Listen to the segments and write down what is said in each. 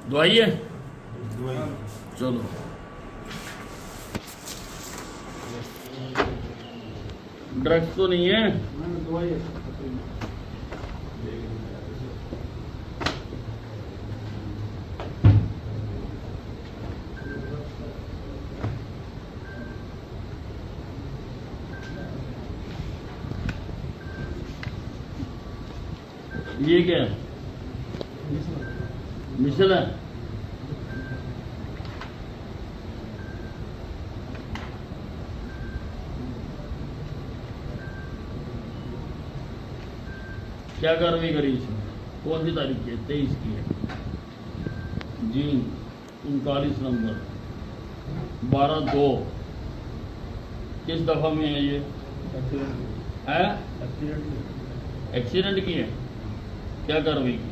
दवाई है, चलो। ड्रग्स तो नहीं है? दवाई है। ये क्या है? मिसल है। क्या कार्रवाई करी इसमें? कौन सी तारीख की है? 23 की है जी। 39 नंबर 12/2। किस दफा में है ये? है एक्सीडेंट की है। क्या कार्रवाई की?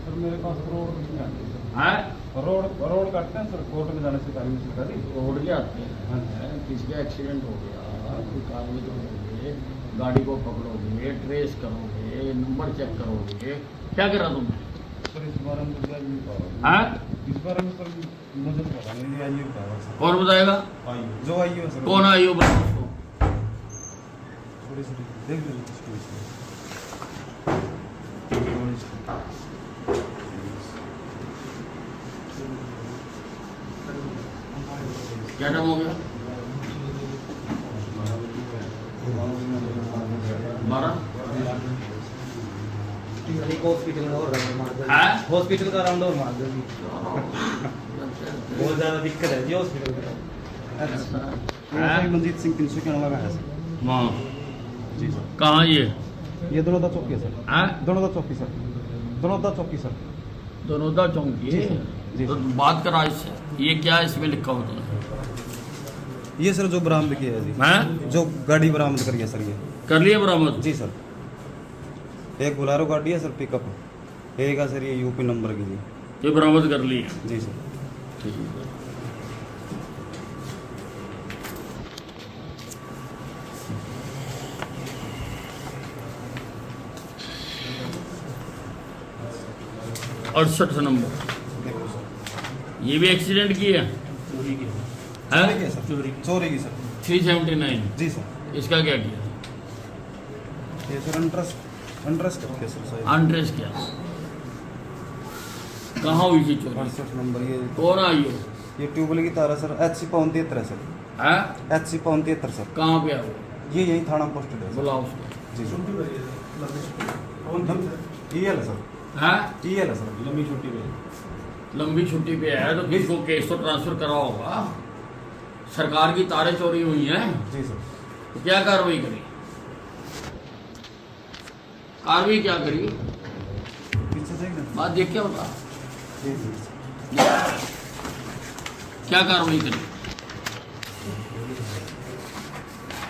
सर मेरे पास रोड नहीं आती सर। है रोड काटते हैं सर, कोर्ट में जाने से पहले सरकारी रोड के आते हैं। किसका एक्सीडेंट हो गया, कोई कार्रवाई करोगे, गाड़ी को पकड़ोगे, ट्रेस करोगे, नंबर चेक करोगे, क्या करा तुमने? सर इस बारे में मुझे नहीं पता। हैं? इस बारे में सर मुझे पता नहीं, आइए बताओ सर। कौन बताएगा? आइए जो आइए सर। कौन आई हो बताओ उसको। थोड़ी सी देख लीजिए इसको इसको। क्या टाइम हो गया? 12। हॉस्पिटल का और राउंड हाँ? हॉस्पिटल का राउंड और मार दो। बहुत ज़्यादा दिक्कत है जी हॉस्पिटल का। अच्छा मंजीत सिंह 391 लगा है सर। हाँ जी सर। कहाँ ये दोनों दा चौकी है सर। हैं? दोनों दा चौकी सर। दोनों दा चौकी सर। दोनोदा चौंकी जी सर, जी तो सर। बात करा इससे। ये क्या इसमें लिखा होता है? ये सर जो बरामद किया है जी। हैं? जो गाड़ी बरामद करी है सर ये। कर लिए बरामद? जी सर। एक बोलेरो गाड़ी है सर पिकअप। एक है सर ये यूपी नंबर की जी। ये बरामद कर लिए? जी सर। ठीक है। अड़सठ नंबर देखो सर। ये भी एक्सीडेंट की है? चोरी की हैं? है सर। चोरी की सर। 379। जी सर। इसका क्या किया? ये सर इंटरेस्ट करके सर साहब। अनट्रेस किया। कहाँ हुई थी चोरी? 68 नंबर ये। कौन आई हो? ये ट्यूबवेल की तार है सर। HC 73 है सर। हैं? HC 73 sir. कहाँ पे आओ? ये यही थाना पोस्टेड है सर। बुलाओ उसको। जी सर। EL है सर। हैं? EL है सर। लंबी छुट्टी पे। लंबी छुट्टी पे है तो किसको केस तो ट्रांसफर करा होगा। सरकार की तारें चोरी हुई हैं जी सर। तो क्या कार्रवाई करी? कार्रवाई क्या करी? पीछे देख लें। बात देख क्या बता। जी जी। क्या कार्रवाई करी?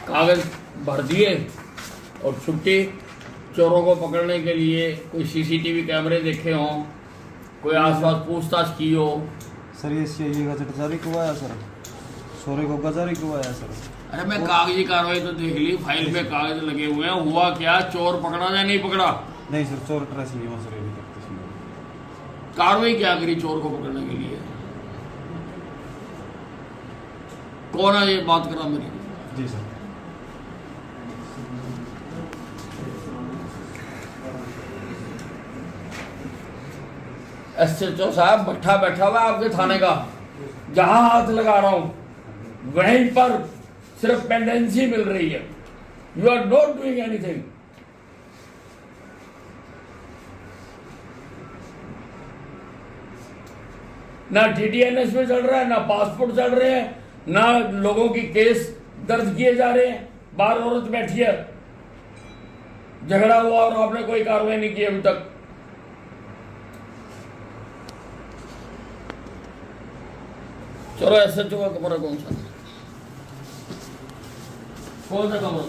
कागज भर दिए और छुट्टी। चोरों को पकड़ने के लिए कोई सीसीटीवी कैमरे देखे हों, कोई आसपास पूछताछ की हो। सर ये चाहिए गजट जारी करवाया सर। सोरे को जारी करवाया सर। अरे मैं कागजी कार्रवाई तो देख ली, फाइल पे कागज लगे हुए हैं। हुआ क्या? चोर पकड़ा या नहीं पकड़ा? नहीं सर चोर ट्रेस नहीं हुआ सर। ये भी करते समय कार्रवाई क्या करी चोर को पकड़ने के लिए? कौन है ये बात करा मेरी? जी सर। SHO साहब भट्ठा बैठा हुआ है आपके थाने का। जहां हाथ लगा रहा हूं वहीं पर सिर्फ पेंडेंसी मिल रही है। You are not doing anything. ना TTNS में चल रहा है, ना पासपोर्ट चल रहे हैं, ना लोगों की केस दर्ज किए जा रहे हैं। बाहर औरत बैठी है, झगड़ा हुआ और आपने कोई कार्रवाई नहीं की अभी तक। चलो SHO का कमरा कौन सा? कौन सा कमरा?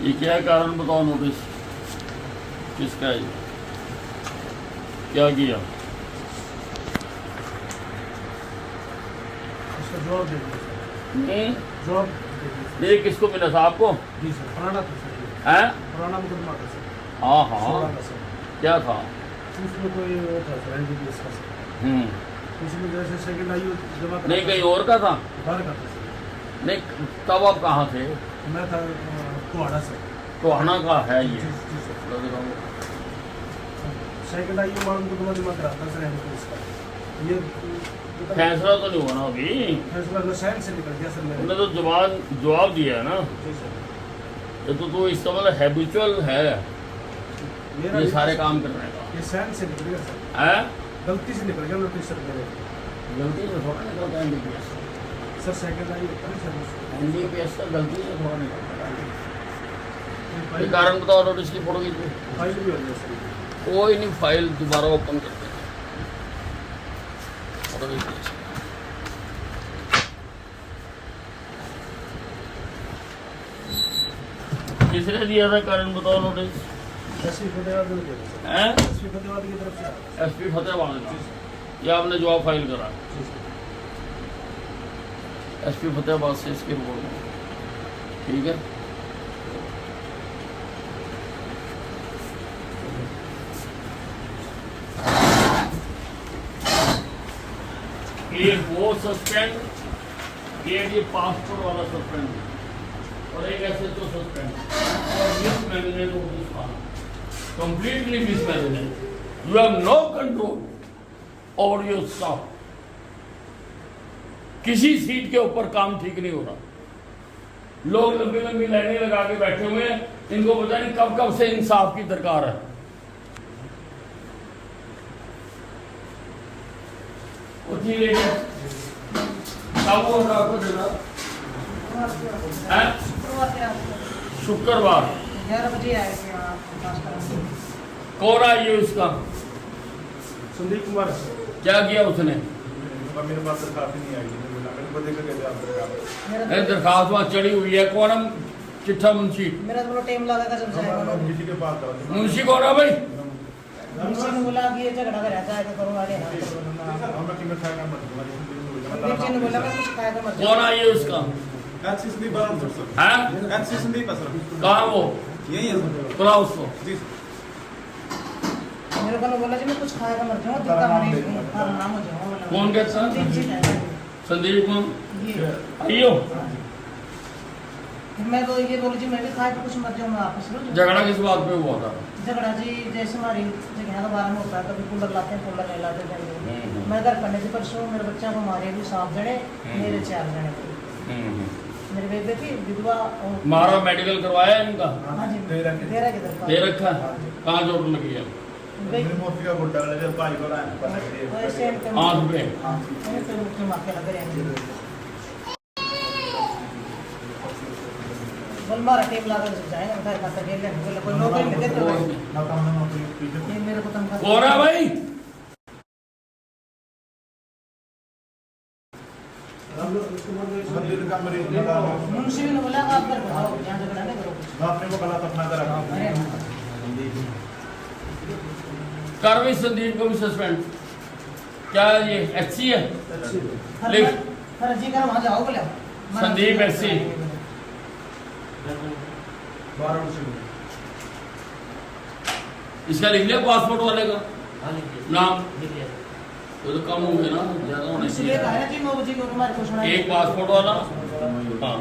ये क्या है कारण बताओ नोटिस किसका है ये? क्या किया? इसका जवाब दे दीजिए सर। जवाब दे दीजिए। ये किसको मिला था आपको? जी सर, पुराना था सर ये। हैं? पुराना मुकदमा था सर। हाँ हाँ, 16 का सर। क्या था? उसमें कोई वो था सर, NDPS का सर। उसमें जैसे सेकंड आयु जमा करा नहीं था कहीं सर। और का था? बाहर का था सर। नहीं, तब आप कहाँ थे? मैं था कुहाड़ा सर। टोहाना का है ये। जी सर। सेकंड आयु वाला मुकदमा जमा करा था सर NDPS का। ये फैसला तो नहीं हुआ ना अभी, फैसला नशैन से निकल गया सर मेरे। उन्होंने तो जवाब दिया है ना। जी सर। ये तो इसका मतलब हैबिचुअल है मेरा ये सारे काम करने का। ये सैन से निकल गया सर। है? गलती से निकल गया नोटिस सर मेरे। गलती से थोड़ा निकलता है NDPS। सर सेकंड आयु होता है सर। NDPS का गलती से थोड़ा निकलता है। ये फाइल कारण बताओ नोटिस की फोटो खींच लो। फाइल भी हो गया सर। कोई नहीं, फाइल दोबारा ओपन करते हैं। फोटो खींच लो। किसने दिया था कारण बताओ नोटिस? एसपी फतेहाबाद ने दिया था सर। हैं? एसपी फतेहाबाद की तरफ से आया। SP फतेहाबाद का। ये आपने जवाब फाइल करा? जी सर। SP फतेहाबाद से इसकी रिपोर्ट में, ठीक है। एक वो सस्पेंड, एक ये पासपोर्ट वाला सस्पेंड और एक SHO सस्पेंड और मिसमैनेजमेंट नोटिस था, completely mismanagement. You have no control over your staff. किसी सीट के ऊपर काम ठीक नहीं हो रहा, लोग लंबी लंबी लाइनें लगा के बैठे हुए हैं, इनको पता नहीं कब कब से इंसाफ की दरकार है। उठी लेके कब हो रहा आपको देना है? शुक्रवार। 11 बजे आएंगे आप नाश्ता। कौन आई है उसका? संदीप कुमार सर। क्या किया उसने? मेरे पास दरखास्त नहीं आई है। मेरे को देखा कहते आप दरखास्त। अरे दरखास्त वहाँ चढ़ी हुई है। कौन है चिट्ठा मुंशी? मेरा तो टाइम लगा था जब जाएगा। किसी के पास था। मुंशी कौन है भाई? मुंशी ने बोला कि ये झगड़ा कर रहता है तो करो वाले हाथ करो। हमरा कीमत खाएगा मत। संदीप जी ने बोला मैं कुछ खाएगा मत। कौन आई है उसका? एचसी संदीप बाराम सर। है? एचसी संदीप है सर। कहाँ वो? यही है सर। बुलाओ उसको। जी मेरे को बोला जी मैं कुछ खाएगा मत जाऊँ दिक्कत नाम हो जाऊँ। कौन कहता? संदीप जी कहता है। संदीप कौन? ये आइयो। फिर मैं तो ये बोली जी मैं भी खाए तो कुछ मत जाऊँ मैं वापस लो। झगड़ा किस बात पे हुआ था? झगड़ा जी जैसे हमारी जगह दोबारा में होता है कभी कूलर लाते हैं कूलर नहीं लाते जाएंगे। मैं घर पढ़ने से परसों मेरे बच्चा को मारे भी 7 जने मेरे 4 जने थे। मेरे बेबे थी विधवा और मारा मेडिकल करवाया इनका? हाँ जी दे रखे। तेरह की तरफ दे रखा है? कहाँ चोट लगी है? मेरी मोती का गुड्डा वाले जब भाई को आया पता वैसे इनके आँख पे? तो मुख्य मार के लग रहे हैं बोल मारा टीम लगा के जाएगा उधर खाता खेल ले बोले कोई नौकरी नहीं देते भाई ना काम ना नौकरी पीछे ये मेरे को तनख्वाह कौन है भाई? हम लोग उसको बोल रहे हैं दिल का मरीज लगा मुंशी ने बोला आप घर आओ यहाँ झगड़ा नहीं करो कुछ आपने को गलत अपना करा अरे कार्रवाई संदीप को भी सस्पेंड। क्या ये SC है? लिख। फर्जी कर वहाँ जाओ बोले संदीप SC। 12 से इसका लिख लिया पासपोर्ट वाले का नाम? वो तो कम हो गया ना, ज्यादा होने इसलिए चाहिए। कहा है जी 9 बजे को तुम्हारे को सुना एक पासपोर्ट वाला। हाँ,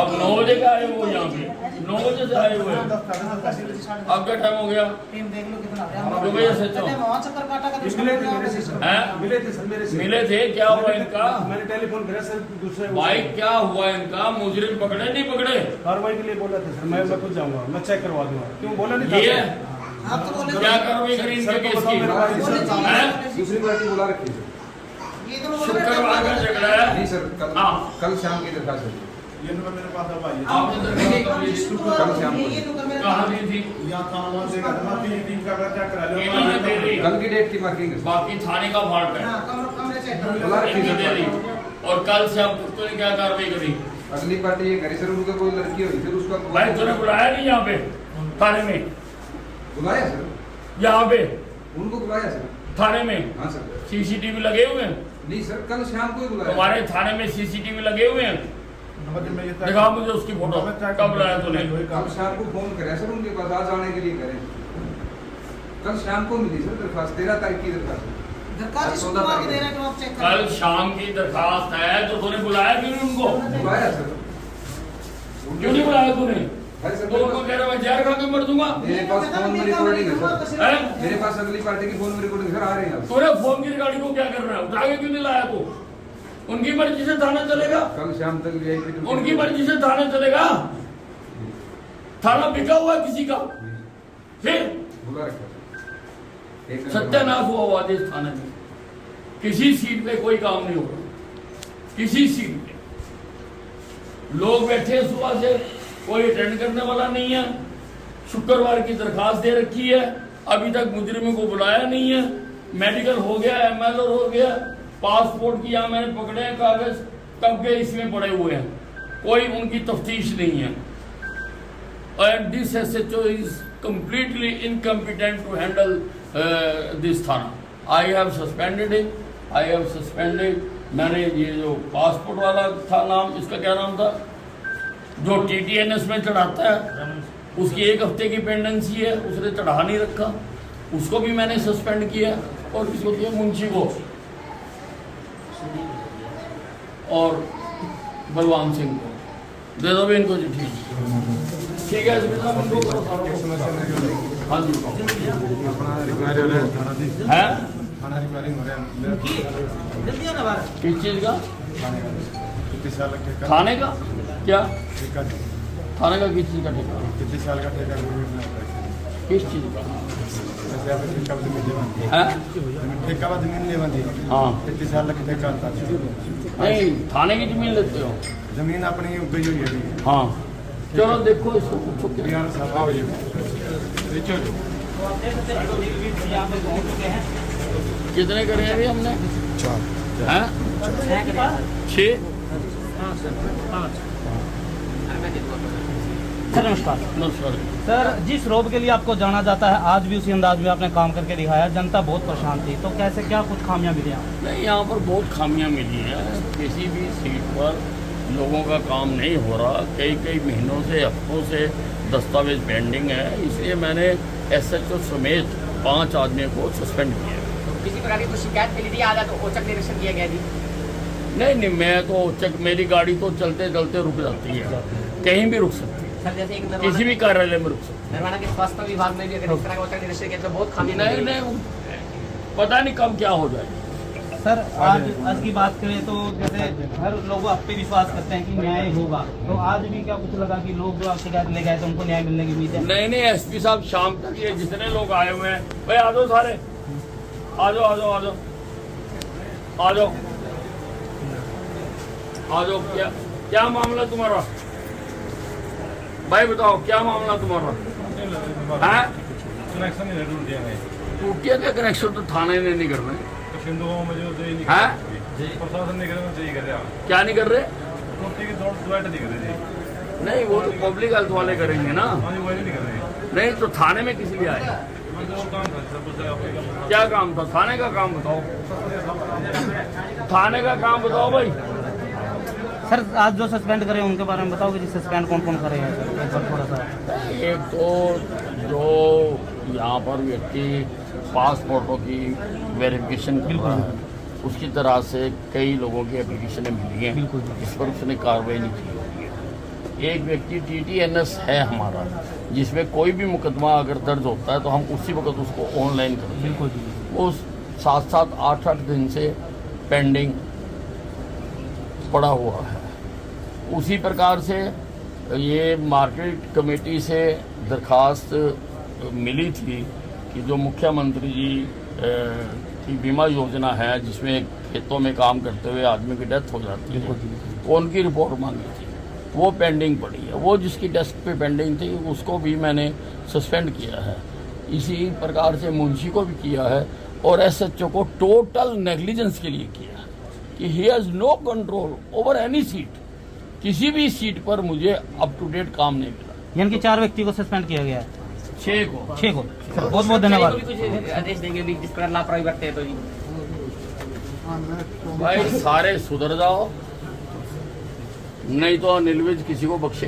अब 9 बजे का आए वो यहाँ पे 9 बजे से आए हुए हैं। अब क्या टाइम हो गया? टीम देख लो कितना दो बजे से तो। वहाँ चक्कर काटा कर मिले थे मेरे से सर हैं? मिले थे सर मेरे से मिले थे? क्या हुआ इनका? मैंने टेलीफोन करा सर दूसरे भाई क्या हुआ इनका? मुजरिम पकड़े नहीं पकड़े? कार्रवाई के लिए बोला था सर मैं खुद जाऊंगा मैं चेक करवा दूंगा क्यों बोला नहीं था ये आप तो बोले क्या कार्रवाई करी इनके केस की? हैं? दूसरी पार्टी बुला रखी है ये तो बोल शुक्रवार का झगड़ा है। नहीं सर हाँ। कल शाम की दरखास्त है ये नंबर मेरे पास अब आई है आपने दरखास्त कंप्लीट ये तो कर मेरा कहाँ दी थी? यहाँ थाना वहाँ से मैं टीम का चेक करा लिया इन्होंने दे दी। कल की डेट की मार्किंग है बाकी थाने का फाल्ट है। हाँ कमरे चेक बुला रखी इन्होंने है दे दी। और कल से आप कुत्तों ने क्या कार्रवाई करी? अगली पार्टी ये करे सर, उनका कोई लड़की हुई फिर उसका भाई तूने बुलाया नहीं यहाँ पे थाने में? बुलाया सर, यहाँ पे उनको बुलाया सर। थाने में हाँ सर। सीसीटीवी लगे हुए हैं? नहीं सर, कल शाम को ही बुलाया। तुम्हारे थाने में सीसीटीवी लगे हुए हैं? दिखा मुझे उसकी फोटो, कब बुलाया तूने? कल शाम को फोन करे सर उनके पास, आज आने के लिए करें। कल शाम को मिली सर दरखास्त, 13 तारीख की दरखास्त। दरखास्त शुक्रवार को दे रहे हैं, तो आप चेक कल शाम की दरखास्त है, तो तूने बुलाया क्यों नहीं उनको? बुलाया सर। क्यों नहीं बुलाया तूने? भाई सर, तो उनको कह रहा मैं जहर खा के मर दूंगा। मेरे पास फोन में रिकॉर्डिंग है सर। हैं? मेरे पास अगली पार्टी की फोन में रिकॉर्डिंग सर, आ रहे हैं। तूने फोन की रिकॉर्डिंग को क्या करना है? उठा के क्यों नहीं लाया तू? उनकी मर्जी से थाना चलेगा? कल शाम तक VIP उनकी मर्जी से थाना चलेगा? थाना बिका हुआ है किसी का? फिर बुला रखा सर। सत्यानाश हुआ हुआ इस थाने में। किसी सीट पे कोई काम नहीं हो रहा, किसी सीट पे लोग बैठे हैं सुबह से, कोई अटेंड करने वाला नहीं है। शुक्रवार की दरखास्त दे रखी है, अभी तक मुजरिम को बुलाया नहीं है। मेडिकल हो गया, MLR हो गया, पासपोर्ट की यहाँ मैंने पकड़े हैं कागज, कब के इसमें पड़े हुए हैं, कोई उनकी तफ्तीश नहीं है। And this SHO is completely incompetent to handle this थाना. I have suspended him. मैंने ये जो पासपोर्ट वाला था नाम, इसका क्या नाम था, जो TTNS में चढ़ाता है, उसकी 1 हफ्ते की पेंडेंसी है, उसने चढ़ा नहीं रखा, उसको भी मैंने सस्पेंड किया। और किसको दिया? मुंशी को और बलवान सिंह को। दे दो भी इनको चिट्ठी। ठीक है इनको करो। हाँ जी है जल्दी आना बाहर। किस चीज का? थाने का क्या? थाने का किस चीज का ठेका? कितने साल का ठेका? किस चीज का? ठेका जमीन लेवा दी। हाँ कितने साल का ठेका आता? नहीं, थाने की जमीन लेते हो? जमीन अपनी गई हुई है। हाँ चलो देखो इसको पूछो क्या। यार साहब आओ ये देखो जो कितने करे हैं अभी हमने? 4 हैं? 6? सर नमस्कार। नमस्कार। सर जिस रोब के लिए आपको जाना जाता है, आज भी उसी अंदाज में आपने काम करके दिखाया। जनता बहुत परेशान थी, तो कैसे क्या कुछ खामियां मिली आपको? नहीं, यहाँ पर बहुत खामियां मिली हैं। किसी भी सीट पर लोगों का काम नहीं हो रहा, कई महीनों से, हफ्तों से दस्तावेज पेंडिंग है। इसलिए मैंने SHO समेत 5 आदमियों को सस्पेंड किया। किसी प्रकार की कोई शिकायत मिली थी? आज तो औचक निरीक्षण किया गया जी। नहीं, मैं तो मेरी गाड़ी तो चलते चलते रुक जाती है, कहीं भी रुक सकती है, सर जैसे एक किसी भी कार्यालय में रुक सकती निर्माण के स्वास्थ्य विभाग में भी अगर इस तरह का औचक निरीक्षण किया तो बहुत है। खामी नहीं, पता नहीं कब क्या हो जाए। सर आज की बात करें तो जैसे हर लोग आप पे विश्वास करते हैं कि न्याय होगा, तो आज भी क्या कुछ लगा कि लोग जो आप शिकायत ले गए तो उनको न्याय मिलने की उम्मीद है? नहीं, SP साहब शाम तक ये जितने लोग आए हुए हैं, भाई आ जाओ सारे, आ जाओ। क्या मामला तुम्हारा? भाई बताओ क्या मामला तुम्हारा? है कनेक्शन नहीं टूट गया है। टूटिया का कनेक्शन तो थाने ने नहीं करना है। सिंधु गांव में जो नहीं है? प्रशासन नहीं करना चाहिए कर रहा। क्या नहीं कर रहे? कुत्ते की दौड़ दुआट नहीं कर रहे जी। नहीं, वो तो पब्लिक हेल्थ वाले करेंगे ना। हाँ जी, वो नहीं कर रहे। नहीं तो थाने में किस लिए आए? जो काम था सब कुछ आपके क्या काम था? थाने का काम बताओ, थाने का काम बताओ भाई। सर आज जो सस्पेंड करे उनके बारे में बताओ कि सस्पेंड कौन कौन करे हैं सर, एक बार थोड़ा सा। एक तो जो यहाँ पर व्यक्ति पासपोर्टों की वेरिफिकेशन कर रहा है, उसकी तरह से कई लोगों की एप्लीकेशनें मिली हैं, इस पर उसने कार्रवाई नहीं की होती है। एक व्यक्ति TTNS है हमारा, जिसमें कोई भी मुकदमा अगर दर्ज होता है तो हम उसी वक्त उसको ऑनलाइन करते हैं। वो 7-7, 8-8 दिन से पेंडिंग पड़ा हुआ है। उसी प्रकार से ये मार्केट कमेटी से दरखास्त मिली थी कि जो मुख्यमंत्री जी की बीमा योजना है, जिसमें खेतों में काम करते हुए आदमी की डेथ हो जाती है, वो उनकी रिपोर्ट मांगी थी, वो पेंडिंग पड़ी है। वो जिसकी डेस्क पे पेंडिंग थी उसको भी मैंने सस्पेंड किया है। इसी प्रकार से मुंशी को भी किया है और SHO को टोटल नेग्लिजेंस के लिए किया कि he has no control over any seat. किसी भी सीट पर मुझे अप टू डेट काम नहीं मिला। यानी कि 4 व्यक्ति को सस्पेंड किया गया है, 6 को 6 को। बहुत बहुत धन्यवाद। को भी कुछ आदेश देंगे भी जिस प्रकार लापरवाही बरते हैं तो जी। भाई सारे सुधर जाओ, नहीं तो निर्विज किसी को बख्शे।